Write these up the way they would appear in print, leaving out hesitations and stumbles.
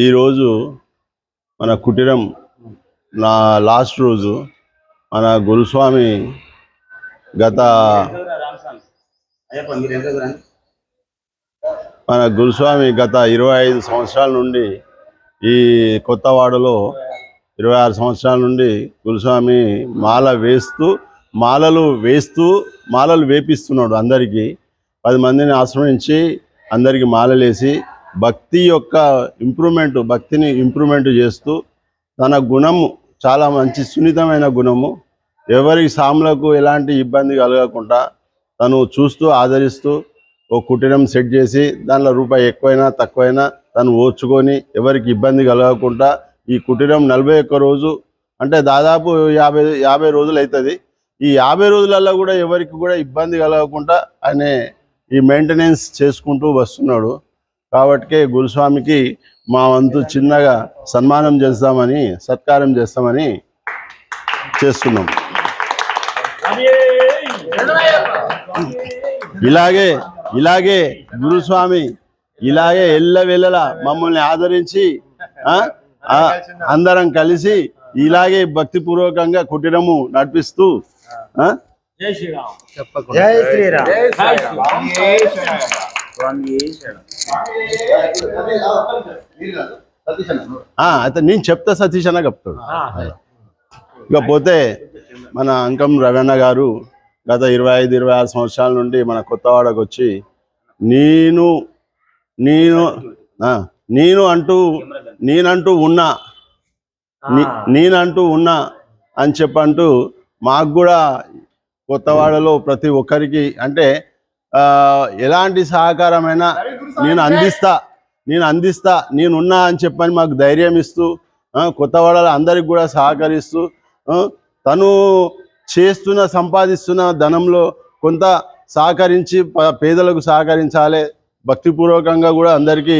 ఈరోజు మన కుటీరం లాస్ట్ రోజు మన గురుస్వామి గత 25 సంవత్సరాల నుండి ఈ కొత్తవాడలో 26 సంవత్సరాల నుండి గురుస్వామి మాలలు వేపిస్తున్నాడు. అందరికీ 10 మందిని ఆశ్రమించి అందరికీ మాలలేసి భక్తిని ఇంప్రూవ్మెంట్ చేస్తూ తన గుణము చాలా మంచి సున్నితమైన గుణము, ఎవరికి సాములకు ఎలాంటి ఇబ్బంది కలగకుండా తను చూస్తూ ఆదరిస్తూ ఓ కుటీరం సెట్ చేసి దానిలో రూపాయి ఎక్కువైనా తక్కువైనా తను ఓర్చుకొని ఎవరికి ఇబ్బంది కలగకుండా ఈ కుటీరం 41 రోజు అంటే దాదాపు 50 రోజులు అవుతుంది. ఈ 50 రోజులలో కూడా ఎవరికి కూడా ఇబ్బంది కలగకుండా ఆయన ఈ మెయింటెనెన్స్ చేసుకుంటూ వస్తున్నాడు. కాబట్టి గురుస్వామికి మా వంతు చిన్నగా సత్కారం చేస్తామని చేస్తున్నాం. ఇలాగే గురుస్వామి ఎల్లవేళలా మమ్మల్ని ఆదరించి అందరం కలిసి ఇలాగే భక్తిపూర్వకంగా కుటీరము నడిపిస్తూ జై శ్రీరామ్ జై శ్రీరామ్ అయితే నేను చెప్తా, సతీష్ అన్న చెప్తాడు. ఇకపోతే మన అంకం రవణ గారు గత 25-26 సంవత్సరాల నుండి మన కొత్తవాడకు వచ్చి నేనంటూ ఉన్నా అని చెప్పంటూ మాకు కూడా కొత్తవాడలో ప్రతి ఒక్కరికి అంటే ఎలాంటి సహకారమైనా నేను అందిస్తా నేనున్నా అని చెప్పని మాకు ధైర్యం ఇస్తూ కొత్తవాడలో అందరికి కూడా సహకరిస్తూ తను సంపాదిస్తున్న ధనంలో కొంత సహకరించి పేదలకు సహకరించాలి, భక్తిపూర్వకంగా కూడా అందరికీ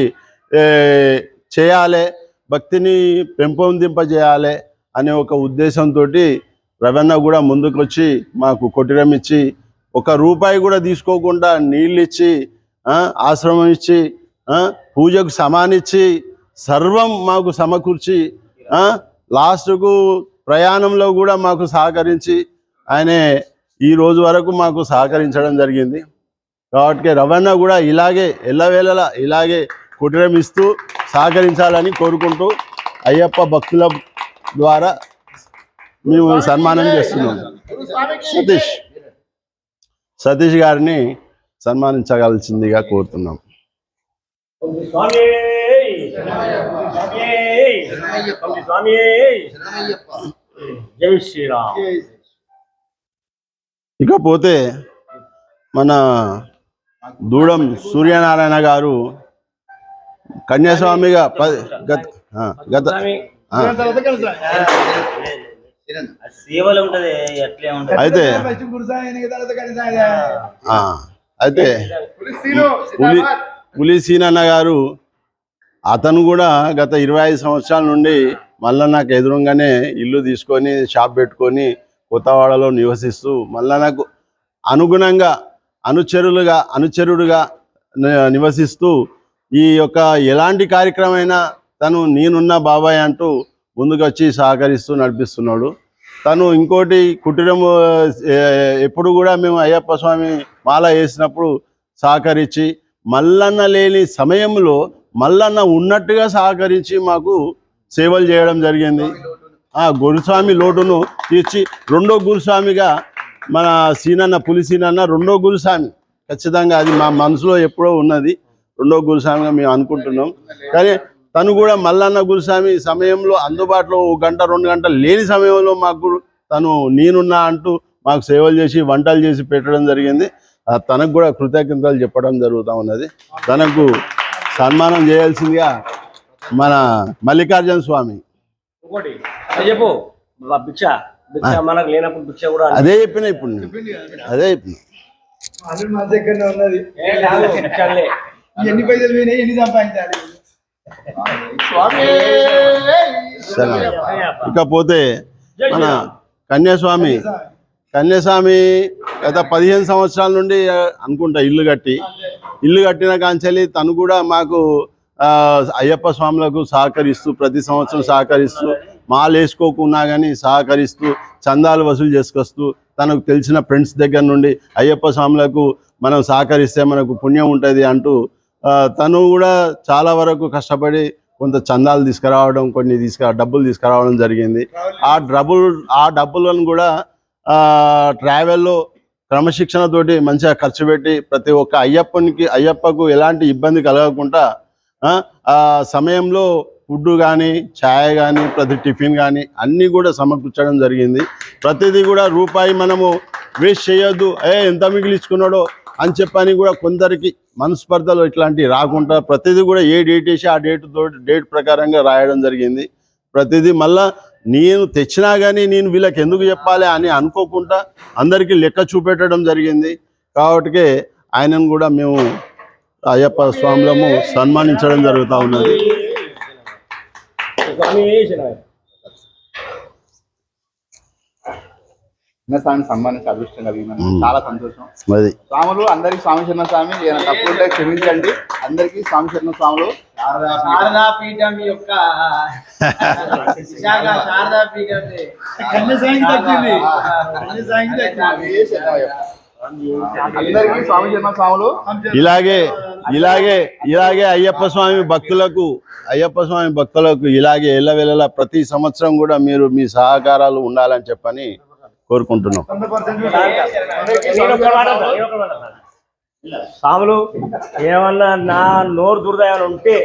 చేయాలి, భక్తిని పెంపొందింపజేయాలి అనే ఒక ఉద్దేశంతో రవణ కూడా ముందుకొచ్చి మాకు కుటీరం ఇచ్చి 1 రూపాయి కూడా తీసుకోకుండా నీళ్ళు ఇచ్చి ఆశ్రమం ఇచ్చి పూజకు సమానిచ్చి సర్వం మాకు సమకూర్చి లాస్ట్కు ప్రయాణంలో కూడా మాకు సహకరించి ఆయన ఈ రోజు వరకు మాకు సహకరించడం జరిగింది. కాబట్టి రవణ కూడా ఎల్లవేళలా ఇలాగే కుటీరం ఇస్తూ సహకరించాలని కోరుకుంటూ అయ్యప్ప భక్తుల ద్వారా మేము సన్మానం చేస్తున్నాం. సతీష్ గారిని సన్మానించగలిసిందిగా కోరుతున్నాం. జై శ్రీరామ్. ఇకపోతే మన దూడం సూర్యనారాయణ గారు కన్యాస్వామిగా అయితే పులిసీనన్న గారు అతను కూడా గత 25 సంవత్సరాల నుండి మల్లన్నకు ఎదురుగానే ఇల్లు తీసుకొని షాప్ పెట్టుకొని కొత్తవాడలో నివసిస్తూ మల్లన్నకు అనుగుణంగా అనుచరుడుగా నివసిస్తూ ఈ యొక్క ఎలాంటి కార్యక్రమమైనా తను నేనున్న బాబాయ్ అంటూ ముందుకు వచ్చి సహకరిస్తూ నడిపిస్తున్నాడు. తను ఇంకోటి కుటీరము ఎప్పుడు కూడా మేము అయ్యప్ప స్వామి మాల వేసినప్పుడు సహకరించి మల్లన్న లేని సమయంలో మల్లన్న ఉన్నట్టుగా సహకరించి మాకు సేవలు చేయడం జరిగింది. గురుస్వామి లోటును తీర్చి 2వ గురుస్వామిగా మన పులిసీనన్న 2వ గురుస్వామి ఖచ్చితంగా అది మా మనసులో ఎప్పుడో ఉన్నది. 2వ గురుస్వామిగా మేము అనుకుంటున్నాం. కానీ తను కూడా మల్లన్న గురుస్వామి సమయంలో అందుబాటులో 1 గంట 2 గంటలు లేని సమయంలో మాకు తను నేనున్నా అంటూ మాకు సేవలు చేసి వంటలు చేసి పెట్టడం జరిగింది. తనకు కూడా కృతజ్ఞతలు చెప్పడం జరుగుతూ ఉన్నది. తనకు సన్మానం చేయాల్సిందిగా మన మల్లికార్జున స్వామి అదే చెప్పిన ఇప్పుడు అదే చెప్పిన ఇకపోతే మన కన్యాస్వామి గత 15 సంవత్సరాల నుండి అనుకుంటా ఇల్లు కట్టి ఇల్లు కట్టిన కాంచెల్లి తను కూడా మాకు అయ్యప్ప స్వాములకు సహకరిస్తూ ప్రతి సంవత్సరం సహకరిస్తూ మాలు వేసుకోకున్నా కానీ సహకరిస్తూ చందాలు వసూలు చేసుకొస్తూ తనకు తెలిసిన ఫ్రెండ్స్ దగ్గర నుండి అయ్యప్ప స్వాములకు మనం సహకరిస్తే మనకు పుణ్యం ఉంటుంది అంటూ తను కూడా చాలా వరకు కష్టపడి కొంత చందాలు తీసుకురావడం కొన్ని డబ్బులు తీసుకురావడం జరిగింది. ఆ డబ్బులను కూడా ట్రావెల్లో క్రమశిక్షణతోటి మంచిగా ఖర్చు పెట్టి ప్రతి ఒక్క అయ్యప్పకు ఎలాంటి ఇబ్బంది కలగకుండా ఆ సమయంలో ఫుడ్ కానీ ఛాయ్ కానీ ప్రతి టిఫిన్ కానీ అన్నీ కూడా సమకూర్చడం జరిగింది. ప్రతిదీ కూడా రూపాయి మనము వేస్ట్ చేయొద్దు, ఎంత మిగిలించుకున్నాడో అని చెప్పని కూడా కొందరికి మనస్పర్ధలు ఇట్లాంటివి రాకుండా ప్రతిదీ కూడా ఏ డేట్ వేసి ఆ డేట్ ప్రకారంగా రాయడం జరిగింది. ప్రతిదీ మళ్ళా నేను తెచ్చినా కానీ నేను వీళ్ళకి ఎందుకు చెప్పాలి అని అనుకోకుండా అందరికీ లెక్క చూపెట్టడం జరిగింది. కాబట్టి ఆయనను కూడా మేము అయ్యప్ప స్వాములము సన్మానించడం జరుగుతూ ఉన్నది. స్వామిని సన్మానించి అదృష్టం కలిగింది, చాలా సంతోషం. అది స్వాములు అందరికి స్వామి శరణ స్వామి ఏమైనా తప్పుంటే క్షమించండి. అందరికి స్వామి శరణ స్వాములు. శారదాపీఠం యొక్క అందరికి స్వామి శరణ స్వాములు. ఇలాగే అయ్యప్ప స్వామి భక్తులకు ఇలాగే ఎల్లవెల్లలా ప్రతి సంవత్సరం కూడా మీరు మీ సహకారాలు ఉండాలని చెప్పని కోరుకుంటున్నాం. స్వాములు ఏమన్నా నా నోరు దురద ఏమైనా ఉంటే